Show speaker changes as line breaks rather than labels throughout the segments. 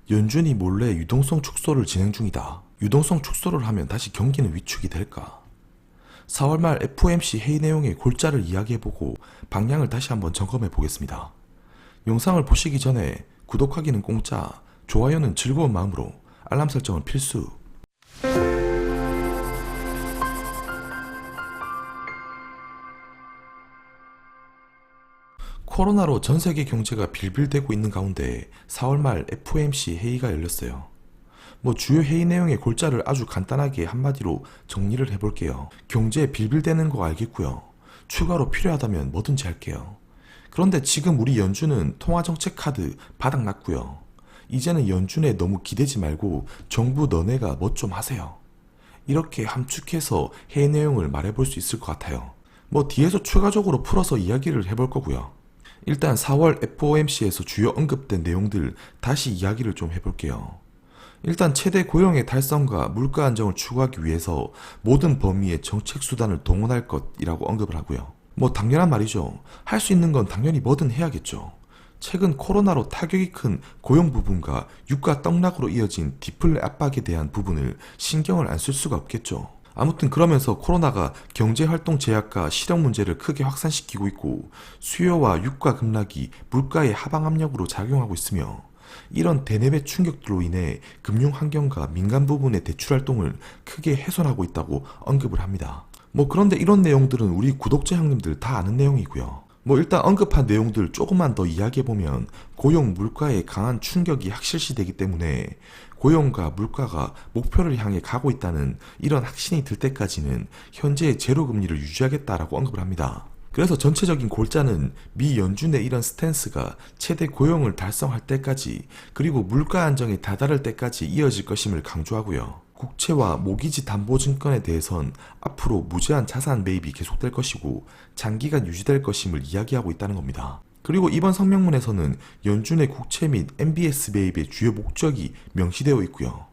연준이 몰래 유동성 축소를 진행 중이다. 유동성 축소를 하면 다시 경기는 위축이 될까? 4월 말 FOMC 회의 내용의 골자를 이야기해보고 방향을 다시 한번 점검해보겠습니다. 영상을 보시기 전에 구독하기는 공짜, 좋아요는 즐거운 마음으로, 알람 설정은 필수. 코로나로 전세계 경제가 빌빌대고 있는 가운데 4월 말 FOMC 회의가 열렸어요. 주요 회의 내용의 골자를 아주 간단하게 한마디로 정리를 해볼게요. 경제에 빌빌대는 거 알겠고요. 추가로 필요하다면 뭐든지 할게요. 그런데 지금 우리 연준은 통화정책 카드 바닥났고요. 이제는 연준에 너무 기대지 말고 정부 너네가 뭐 좀 하세요. 이렇게 함축해서 회의 내용을 말해볼 수 있을 것 같아요. 뒤에서 추가적으로 풀어서 이야기를 해볼 거고요. 일단 4월 FOMC에서 주요 언급된 내용들 다시 이야기를 좀 해볼게요. 일단 최대 고용의 달성과 물가 안정을 추구하기 위해서 모든 범위의 정책 수단을 동원할 것이라고 언급을 하고요. 당연한 말이죠. 할 수 있는 건 당연히 뭐든 해야겠죠. 최근 코로나로 타격이 큰 고용 부분과 유가 떡락으로 이어진 디플레 압박에 대한 부분을 신경을 안 쓸 수가 없겠죠. 아무튼 그러면서 코로나가 경제활동 제약과 실업 문제를 크게 확산시키고 있고 수요와 유가 급락이 물가의 하방 압력으로 작용하고 있으며 이런 대내외 충격들로 인해 금융환경과 민간 부분의 대출활동을 크게 훼손하고 있다고 언급을 합니다. 그런데 이런 내용들은 우리 구독자 형님들 다 아는 내용이고요. 일단 언급한 내용들 조금만 더 이야기해보면 고용 물가에 강한 충격이 확실시되기 때문에 고용과 물가가 목표를 향해 가고 있다는 이런 확신이 들 때까지는 현재의 제로금리를 유지하겠다라고 언급을 합니다. 그래서 전체적인 골자는 미 연준의 이런 스탠스가 최대 고용을 달성할 때까지 그리고 물가 안정에 다다를 때까지 이어질 것임을 강조하고요. 국채와 모기지 담보증권에 대해선 앞으로 무제한 자산 매입이 계속될 것이고 장기간 유지될 것임을 이야기하고 있다는 겁니다. 그리고 이번 성명문에서는 연준의 국채 및 MBS 매입의 주요 목적이 명시되어 있고요.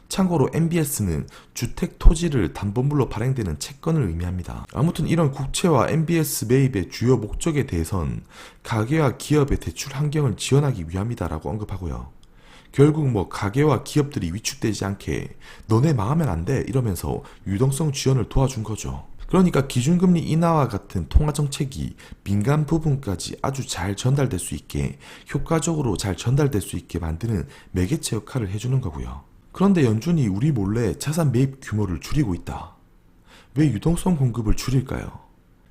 참고로 MBS는 주택 토지를 담보물로 발행되는 채권을 의미합니다. 아무튼 이런 국채와 MBS 매입의 주요 목적에 대해선 가계와 기업의 대출 환경을 지원하기 위함이다라고 언급하고요. 결국 가계와 기업들이 위축되지 않게 너네 망하면 안 돼 이러면서 유동성 지원을 도와준 거죠. 그러니까 기준금리 인하와 같은 통화정책이 민간 부분까지 아주 잘 전달될 수 있게 효과적으로 잘 전달될 수 있게 만드는 매개체 역할을 해주는 거고요. 그런데 연준이 우리 몰래 자산 매입 규모를 줄이고 있다. 왜 유동성 공급을 줄일까요?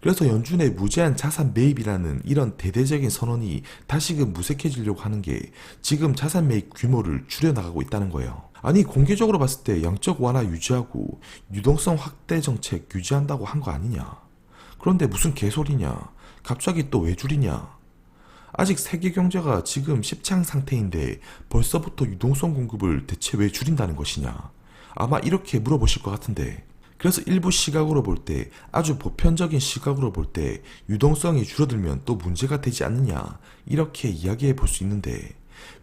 그래서 연준의 무제한 자산 매입이라는 이런 대대적인 선언이 다시금 무색해지려고 하는 게 지금 자산 매입 규모를 줄여나가고 있다는 거예요. 아니 공개적으로 봤을 때 양적 완화 유지하고 유동성 확대 정책 유지한다고 한 거 아니냐. 그런데 무슨 개소리냐. 갑자기 또 왜 줄이냐. 아직 세계 경제가 지금 십창 상태인데 벌써부터 유동성 공급을 대체 왜 줄인다는 것이냐. 아마 이렇게 물어보실 것 같은데 그래서 일부 시각으로 볼 때 아주 보편적인 시각으로 볼 때 유동성이 줄어들면 또 문제가 되지 않느냐 이렇게 이야기해 볼 수 있는데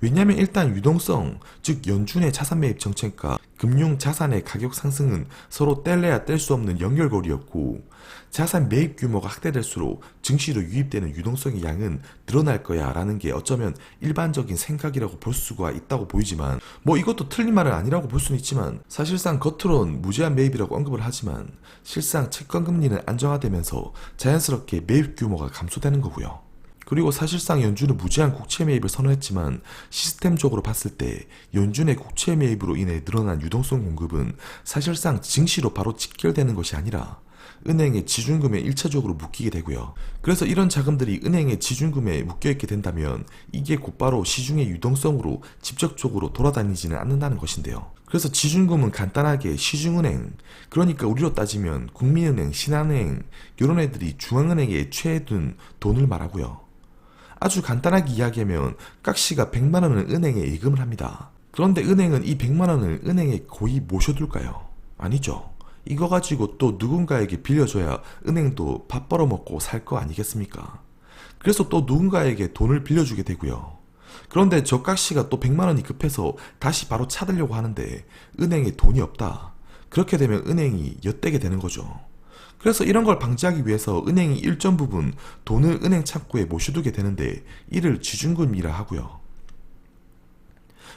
왜냐면 일단 유동성 즉 연준의 자산 매입 정책과 금융 자산의 가격 상승은 서로 뗄래야 뗄 수 없는 연결고리였고 자산 매입 규모가 확대될수록 증시로 유입되는 유동성의 양은 늘어날 거야 라는 게 어쩌면 일반적인 생각이라고 볼 수가 있다고 보이지만 이것도 틀린 말은 아니라고 볼 수는 있지만 사실상 겉으론 무제한 매입이라고 언급을 하지만 실상 채권금리는 안정화되면서 자연스럽게 매입 규모가 감소되는 거고요. 그리고 사실상 연준은 무제한 국채 매입을 선언했지만 시스템적으로 봤을 때 연준의 국채 매입으로 인해 늘어난 유동성 공급은 사실상 증시로 바로 직결되는 것이 아니라 은행의 지준금에 1차적으로 묶이게 되고요. 그래서 이런 자금들이 은행의 지준금에 묶여있게 된다면 이게 곧바로 시중의 유동성으로 직접적으로 돌아다니지는 않는다는 것인데요. 그래서 지준금은 간단하게 시중은행, 그러니까 우리로 따지면 국민은행, 신한은행 이런 애들이 중앙은행에 애초해둔 돈을 말하고요. 아주 간단하게 이야기하면 깍씨가 100만원을 은행에 예금을 합니다. 그런데 은행은 이 100만원을 은행에 거의 모셔둘까요? 아니죠. 이거 가지고 또 누군가에게 빌려줘야 은행도 밥 벌어먹고 살 거 아니겠습니까? 그래서 또 누군가에게 돈을 빌려주게 되고요. 그런데 저 깍씨가 또 100만원이 급해서 다시 바로 찾으려고 하는데 은행에 돈이 없다. 그렇게 되면 은행이 엿대게 되는 거죠. 그래서 이런 걸 방지하기 위해서 은행이 일정 부분 돈을 은행 창구에 모셔두게 되는데 이를 지준금이라 하고요.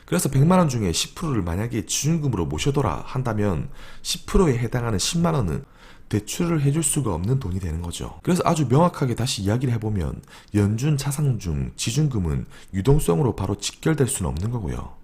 그래서 100만원 중에 10%를 만약에 지준금으로 모셔둬라 한다면 10%에 해당하는 10만원은 대출을 해줄 수가 없는 돈이 되는 거죠. 그래서 아주 명확하게 다시 이야기를 해보면 연준, 차상중, 지준금은 유동성으로 바로 직결될 수는 없는 거고요.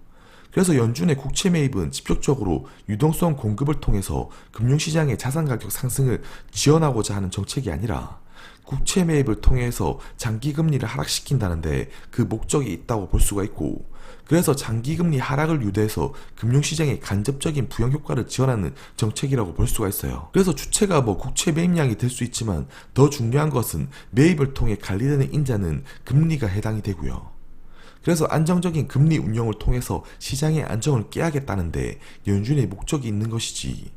그래서 연준의 국채 매입은 직접적으로 유동성 공급을 통해서 금융시장의 자산가격 상승을 지원하고자 하는 정책이 아니라 국채 매입을 통해서 장기금리를 하락시킨다는데 그 목적이 있다고 볼 수가 있고, 그래서 장기금리 하락을 유도해서 금융시장의 간접적인 부양효과를 지원하는 정책이라고 볼 수가 있어요. 그래서 주체가 국채 매입량이 될 수 있지만 더 중요한 것은 매입을 통해 관리되는 인자는 금리가 해당이 되고요. 그래서 안정적인 금리 운용을 통해서 시장의 안정을 깨야겠다는데 연준의 목적이 있는 것이지,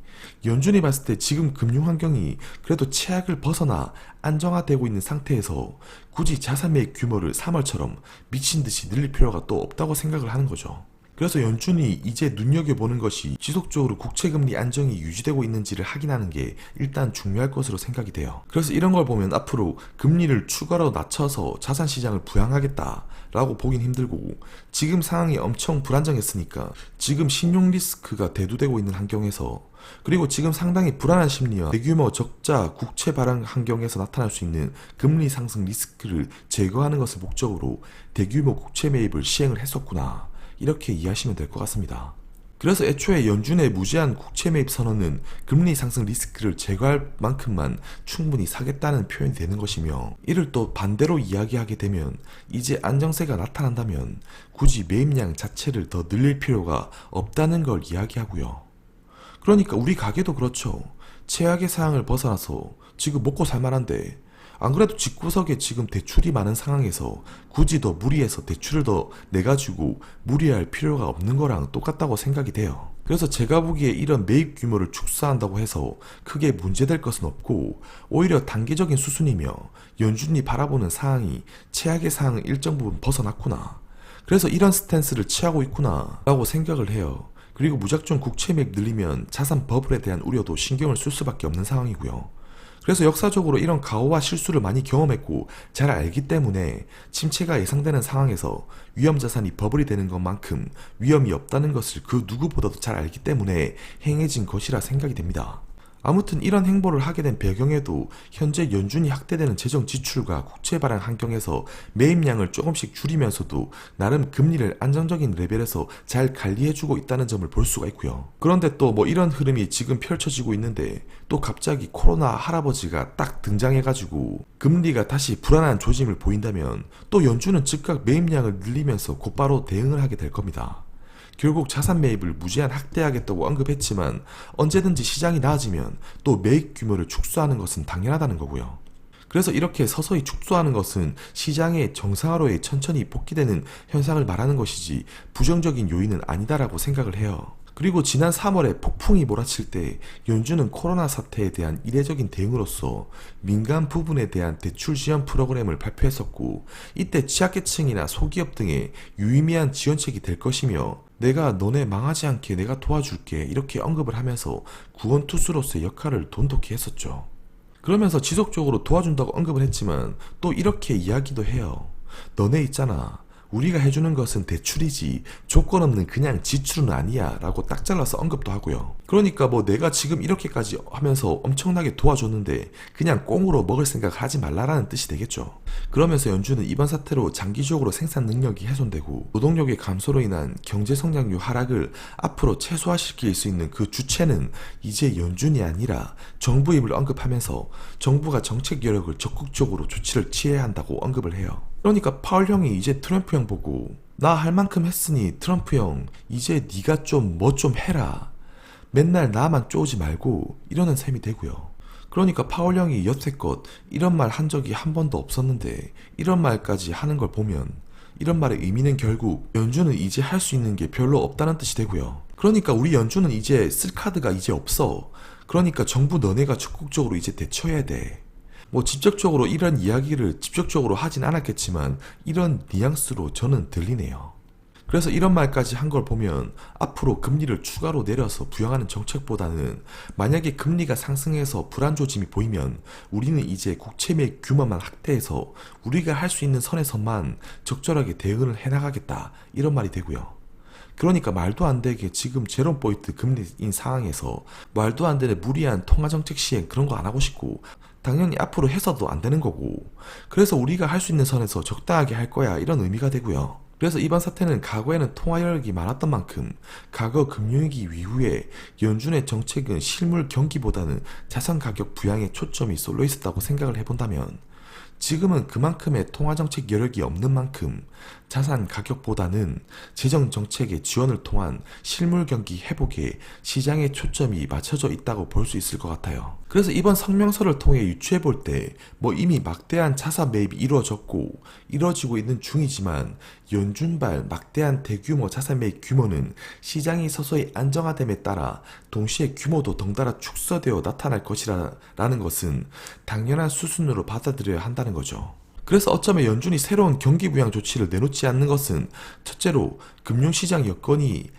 연준이 봤을 때 지금 금융환경이 그래도 최악을 벗어나 안정화되고 있는 상태에서 굳이 자산 매입 규모를 3월처럼 미친듯이 늘릴 필요가 또 없다고 생각을 하는 거죠. 그래서 연준이 이제 눈여겨보는 것이 지속적으로 국채금리 안정이 유지되고 있는지를 확인하는 게 일단 중요할 것으로 생각이 돼요. 그래서 이런 걸 보면 앞으로 금리를 추가로 낮춰서 자산시장을 부양하겠다 라고 보긴 힘들고, 지금 상황이 엄청 불안정했으니까 지금 신용 리스크가 대두되고 있는 환경에서, 그리고 지금 상당히 불안한 심리와 대규모 적자 국채 발행 환경에서 나타날 수 있는 금리 상승 리스크를 제거하는 것을 목적으로 대규모 국채 매입을 시행을 했었구나, 이렇게 이해하시면 될 것 같습니다. 그래서 애초에 연준의 무제한 국채 매입 선언은 금리 상승 리스크를 제거할 만큼만 충분히 사겠다는 표현이 되는 것이며, 이를 또 반대로 이야기하게 되면 이제 안정세가 나타난다면 굳이 매입량 자체를 더 늘릴 필요가 없다는 걸 이야기하고요. 그러니까 우리 가게도 그렇죠. 최악의 상황을 벗어나서 지금 먹고 살만한데, 안 그래도 집구석에 지금 대출이 많은 상황에서 굳이 더 무리해서 대출을 더 내가지고 무리할 필요가 없는 거랑 똑같다고 생각이 돼요. 그래서 제가 보기에 이런 매입 규모를 축소한다고 해서 크게 문제될 것은 없고, 오히려 단계적인 수순이며 연준이 바라보는 상황이 최악의 상황을 일정 부분 벗어났구나, 그래서 이런 스탠스를 취하고 있구나 라고 생각을 해요. 그리고 무작정 국채 매입 늘리면 자산 버블에 대한 우려도 신경을 쓸 수밖에 없는 상황이고요. 그래서 역사적으로 이런 가오와 실수를 많이 경험했고 잘 알기 때문에 침체가 예상되는 상황에서 위험 자산이 버블이 되는 것만큼 위험이 없다는 것을 그 누구보다도 잘 알기 때문에 행해진 것이라 생각이 됩니다. 아무튼 이런 행보를 하게 된 배경에도 현재 연준이 확대되는 재정 지출과 국채 발행 환경에서 매입량을 조금씩 줄이면서도 나름 금리를 안정적인 레벨에서 잘 관리해주고 있다는 점을 볼 수가 있고요. 그런데 또 이런 흐름이 지금 펼쳐지고 있는데 또 갑자기 코로나 할아버지가 딱 등장해가지고 금리가 다시 불안한 조짐을 보인다면 또 연준은 즉각 매입량을 늘리면서 곧바로 대응을 하게 될 겁니다. 결국 자산 매입을 무제한 확대하겠다고 언급했지만 언제든지 시장이 나아지면 또 매입 규모를 축소하는 것은 당연하다는 거고요. 그래서 이렇게 서서히 축소하는 것은 시장의 정상화로에 천천히 복귀되는 현상을 말하는 것이지 부정적인 요인은 아니다라고 생각을 해요. 그리고 지난 3월에 폭풍이 몰아칠 때 연준은 코로나 사태에 대한 이례적인 대응으로서 민간 부분에 대한 대출 지원 프로그램을 발표했었고, 이때 취약계층이나 소기업 등의 유의미한 지원책이 될 것이며 내가 너네 망하지 않게 내가 도와줄게 이렇게 언급을 하면서 구원투수로서의 역할을 돈독히 했었죠. 그러면서 지속적으로 도와준다고 언급을 했지만 또 이렇게 이야기도 해요. 너네 있잖아, 우리가 해주는 것은 대출이지 조건 없는 그냥 지출은 아니야 라고 딱 잘라서 언급도 하고요. 그러니까 내가 지금 이렇게까지 하면서 엄청나게 도와줬는데 그냥 꽁으로 먹을 생각 하지 말라라는 뜻이 되겠죠. 그러면서 연준은 이번 사태로 장기적으로 생산 능력이 훼손되고 노동력의 감소로 인한 경제 성장률 하락을 앞으로 최소화시킬 수 있는 그 주체는 이제 연준이 아니라 정부임을 언급하면서 정부가 정책 여력을 적극적으로 조치를 취해야 한다고 언급을 해요. 그러니까 파월 형이 이제 트럼프 형 보고 나 할 만큼 했으니 트럼프 형 이제 네가 좀 좀 해라, 맨날 나만 쪼지 말고 이러는 셈이 되고요. 그러니까 파월 형이 여태껏 이런 말 한 적이 한 번도 없었는데 이런 말까지 하는 걸 보면 이런 말의 의미는 결국 연준은 이제 할 수 있는 게 별로 없다는 뜻이 되고요. 그러니까 우리 연준은 이제 쓸 카드가 이제 없어. 그러니까 정부 너네가 적극적으로 이제 대처해야 돼. 직접적으로 이런 이야기를 직접적으로 하진 않았겠지만 이런 뉘앙스로 저는 들리네요. 그래서 이런 말까지 한 걸 보면 앞으로 금리를 추가로 내려서 부양하는 정책보다는 만약에 금리가 상승해서 불안 조짐이 보이면 우리는 이제 국채 매입 규모만 확대해서 우리가 할 수 있는 선에서만 적절하게 대응을 해나가겠다, 이런 말이 되고요. 그러니까 말도 안 되게 지금 제로포인트 금리인 상황에서 말도 안 되는 무리한 통화정책 시행 그런 거 안 하고 싶고, 당연히 앞으로 해서도 안 되는 거고, 그래서 우리가 할 수 있는 선에서 적당하게 할 거야, 이런 의미가 되고요. 그래서 이번 사태는 과거에는 통화 여력이 많았던 만큼 과거 금융위기 이후에 연준의 정책은 실물 경기보다는 자산 가격 부양에 초점이 쏠려 있었다고 생각을 해본다면, 지금은 그만큼의 통화정책 여력이 없는 만큼 자산 가격보다는 재정정책의 지원을 통한 실물 경기 회복에 시장의 초점이 맞춰져 있다고 볼 수 있을 것 같아요. 그래서 이번 성명서를 통해 유추해 볼 때 이미 막대한 자산 매입이 이루어졌고 이루어지고 있는 중이지만, 연준발 막대한 대규모 자산 매입 규모는 시장이 서서히 안정화됨에 따라 동시에 규모도 덩달아 축소되어 나타날 것이라는 것은 당연한 수순으로 받아들여야 한다는 거죠. 그래서 어쩌면 연준이 새로운 경기 부양 조치를 내놓지 않는 것은 첫째로 금융시장 여건이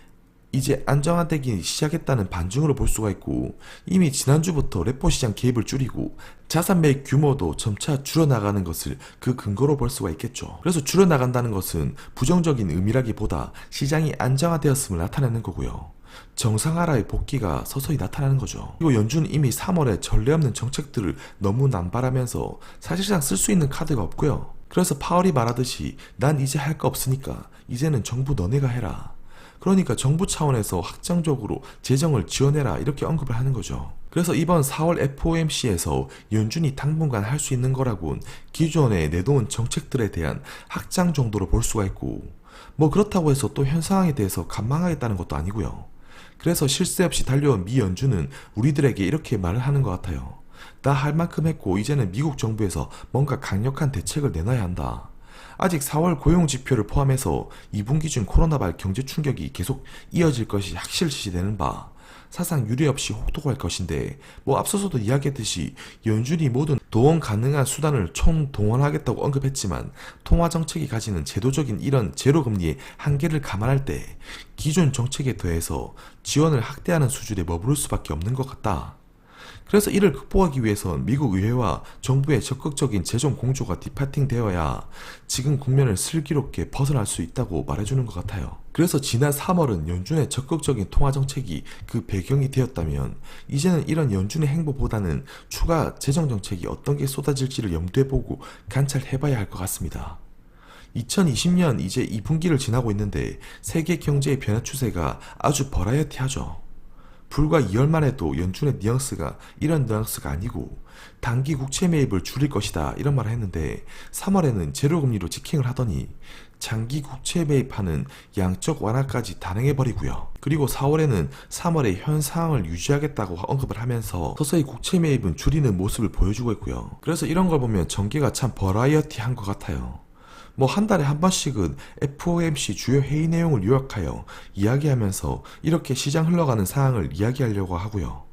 이제 안정화되기 시작했다는 반증으로 볼 수가 있고, 이미 지난주부터 레포 시장 개입을 줄이고 자산 매입 규모도 점차 줄어나가는 것을 그 근거로 볼 수가 있겠죠. 그래서 줄어나간다는 것은 부정적인 의미라기보다 시장이 안정화되었음을 나타내는 거고요. 정상화라의 복귀가 서서히 나타나는 거죠. 그리고 연준은 이미 3월에 전례 없는 정책들을 너무 남발하면서 사실상 쓸 수 있는 카드가 없고요. 그래서 파월이 말하듯이 난 이제 할 거 없으니까 이제는 정부 너네가 해라. 그러니까 정부 차원에서 확정적으로 재정을 지원해라, 이렇게 언급을 하는 거죠. 그래서 이번 4월 FOMC에서 연준이 당분간 할 수 있는 거라곤 기존에 내놓은 정책들에 대한 확장 정도로 볼 수가 있고, 그렇다고 해서 또 현 상황에 대해서 간망하겠다는 것도 아니고요. 그래서 쉴 새 없이 달려온 미 연준은 우리들에게 이렇게 말을 하는 것 같아요. 나 할 만큼 했고 이제는 미국 정부에서 뭔가 강력한 대책을 내놔야 한다. 아직 4월 고용지표를 포함해서 2분기 중 코로나발 경제 충격이 계속 이어질 것이 확실시되는 바, 사상 유례 없이 혹독할 것인데, 앞서서도 이야기했듯이 연준이 모든 동원 가능한 수단을 총동원하겠다고 언급했지만, 통화정책이 가지는 제도적인 이런 제로금리의 한계를 감안할 때 기존 정책에 더해서 지원을 확대하는 수준에 머무를 수밖에 없는 것 같다. 그래서 이를 극복하기 위해선 미국 의회와 정부의 적극적인 재정 공조가 디파팅 되어야 지금 국면을 슬기롭게 벗어날 수 있다고 말해주는 것 같아요. 그래서 지난 3월은 연준의 적극적인 통화정책이 그 배경이 되었다면, 이제는 이런 연준의 행보보다는 추가 재정정책이 어떤 게 쏟아질지를 염두해보고 관찰해봐야 할 것 같습니다. 2020년 이제 2분기를 지나고 있는데 세계 경제의 변화 추세가 아주 버라이어티하죠. 불과 2월만 해도 연준의 뉘앙스가 이런 뉘앙스가 아니고 단기 국채 매입을 줄일 것이다, 이런 말을 했는데 3월에는 제로금리로 직행을 하더니 장기 국채 매입하는 양적 완화까지 단행해버리고요. 그리고 4월에는 3월의 현 상황을 유지하겠다고 언급을 하면서 서서히 국채 매입은 줄이는 모습을 보여주고 있고요. 그래서 이런 걸 보면 전개가 참 버라이어티한 것 같아요. 한 달에 한 번씩은 FOMC 주요 회의 내용을 요약하여 이야기하면서 이렇게 시장 흘러가는 상황을 이야기하려고 하고요.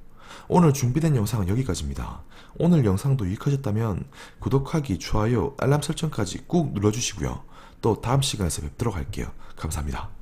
오늘 준비된 영상은 여기까지입니다. 오늘 영상도 유익하셨다면 구독하기, 좋아요, 알람 설정까지 꾹 눌러주시고요. 또 다음 시간에서 뵙도록 할게요. 감사합니다.